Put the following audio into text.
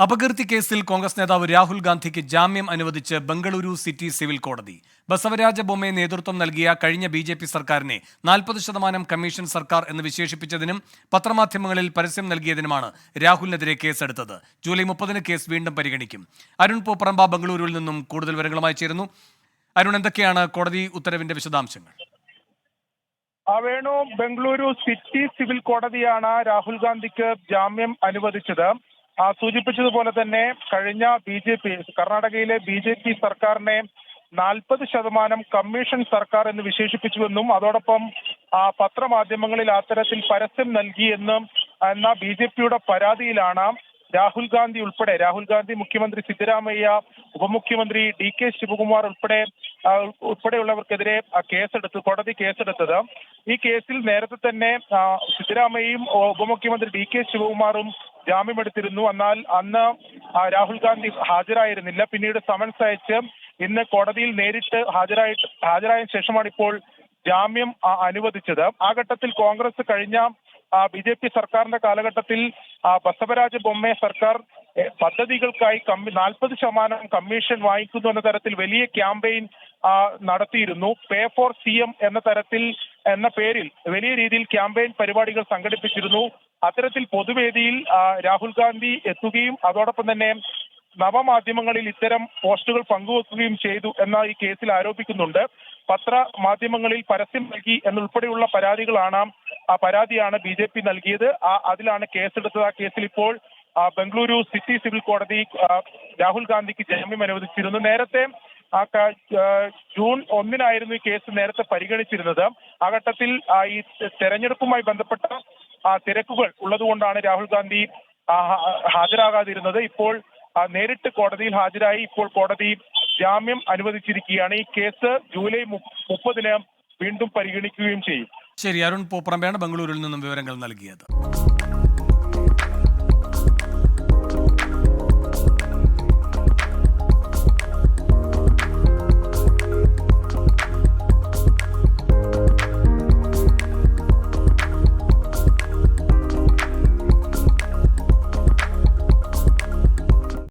അപകീർത്തി കേസിൽ കോൺഗ്രസ് നേതാവ് രാഹുൽ ഗാന്ധിക്ക് ജാമ്യം അനുവദിച്ച് ബംഗളൂരു സിറ്റി സിവിൽ കോടതി. ബസവരാജ ബൊമ്മെ നേതൃത്വം നൽകിയ കഴിഞ്ഞ ബി.ജെ.പി. സർക്കാരിനെ 40% കമ്മീഷൻ സർക്കാർ എന്ന് വിശേഷിപ്പിച്ചതിനും പത്രമാധ്യമങ്ങളിൽ പരസ്യം നൽകിയതിനുമാണ് രാഹുലിനെതിരെ കേസെടുത്തത്. ജൂലൈ 30 കേസ് വീണ്ടും പരിഗണിക്കും. അരുൺ പൂപ്പറമ്പ ബംഗളൂരുവിൽ നിന്നും കൂടുതൽ വിവരങ്ങളുമായി ചേരുന്നു. അരുൺ, എന്തൊക്കെയാണ് കോടതി ഉത്തരവിന്റെ വിശദാംശങ്ങൾ? വേണു, ബംഗളൂരു സിറ്റി സിവിൽ കോടതിയാണ് രാഹുൽ ഗാന്ധിക്ക് ജാമ്യം അനുവദിച്ചത്. സൂചിപ്പിച്ചതുപോലെ തന്നെ കഴിഞ്ഞ കർണാടകയിലെ ബി.ജെ.പി. സർക്കാരിനെ 40% കമ്മീഷൻ സർക്കാർ എന്ന് വിശേഷിപ്പിച്ചുവെന്നും അതോടൊപ്പം പത്രമാധ്യമങ്ങളിൽ അത്തരത്തിൽ പരസ്യം നൽകിയെന്നും എന്ന ബി.ജെ.പിയുടെ പരാതിയിലാണ് രാഹുൽ ഗാന്ധി, മുഖ്യമന്ത്രി സിദ്ധരാമയ്യ, ഉപമുഖ്യമന്ത്രി ഡി.കെ. ശിവകുമാർ ഉൾപ്പെടെയുള്ളവർക്കെതിരെ കോടതി കേസെടുത്തത്. ഈ കേസിൽ നേരത്തെ തന്നെ സിദ്ധരാമയ്യയും ഉപമുഖ്യമന്ത്രി ഡി.കെ. ശിവകുമാറും ജാമ്യമെടുത്തിരുന്നു. എന്നാൽ അന്ന് രാഹുൽ ഗാന്ധി ഹാജരായിരുന്നില്ല. പിന്നീട് സമൻസ് അയച്ച് ഇന്ന് കോടതിയിൽ നേരിട്ട് ഹാജരായ ശേഷമാണ് ഇപ്പോൾ ജാമ്യം അനുവദിച്ചത്. ആ ഘട്ടത്തിൽ കോൺഗ്രസ് കഴിഞ്ഞ ബി.ജെ.പി. സർക്കാരിന്റെ കാലഘട്ടത്തിൽ ബസവരാജ ബൊമ്മെ സർക്കാർ പദ്ധതികൾക്കായി 40% കമ്മീഷൻ വാങ്ങിക്കുന്നു എന്ന തരത്തിൽ വലിയ ക്യാമ്പയിൻ നടത്തിയിരുന്നു. പേ ഫോർ സി.എം എന്ന പേരിൽ വലിയ രീതിയിൽ ക്യാമ്പയിൻ പരിപാടികൾ സംഘടിപ്പിച്ചിരുന്നു. അത്തരത്തിൽ പൊതുവേദിയിൽ രാഹുൽ ഗാന്ധി എത്തുകയും അതോടൊപ്പം തന്നെ നവമാധ്യമങ്ങളിൽ ഇത്തരം പോസ്റ്റുകൾ പങ്കുവെക്കുകയും ചെയ്തു എന്ന ഈ കേസിൽ ആരോപിക്കുന്നുണ്ട്. പത്രമാധ്യമങ്ങളിൽ പരസ്യം നൽകി എന്നുൾപ്പെടെയുള്ള പരാതിയാണ് ബി.ജെ.പി. നൽകിയത്. അതിലാണ് കേസെടുത്തത്. ആ കേസിൽ ഇപ്പോൾ ബംഗളൂരു സിറ്റി സിവിൽ കോടതി രാഹുൽ ഗാന്ധിക്ക് ജാമ്യം അനുവദിച്ചിരുന്നു. നേരത്തെ ജൂൺ 1 ഈ കേസ് നേരത്തെ പരിഗണിച്ചിരുന്നത്. ആ ഘട്ടത്തിൽ ഈ തെരഞ്ഞെടുപ്പുമായി ബന്ധപ്പെട്ട തിരക്കുകൾ ഉള്ളതുകൊണ്ടാണ് രാഹുൽ ഗാന്ധി ഹാജരാകാതിരുന്നത്. ഇപ്പോൾ നേരിട്ട് കോടതിയിൽ ഹാജരായി. ഇപ്പോൾ കോടതി ജാമ്യം അനുവദിച്ചിരിക്കുകയാണ്. ഈ കേസ് ജൂലൈ 30 വീണ്ടും പരിഗണിക്കുകയും ചെയ്യും. ശരി, അരുൺ പൂപ്പറമ്പയാണ് ബംഗളൂരുവിൽ നിന്നും വിവരങ്ങൾ നൽകിയത്.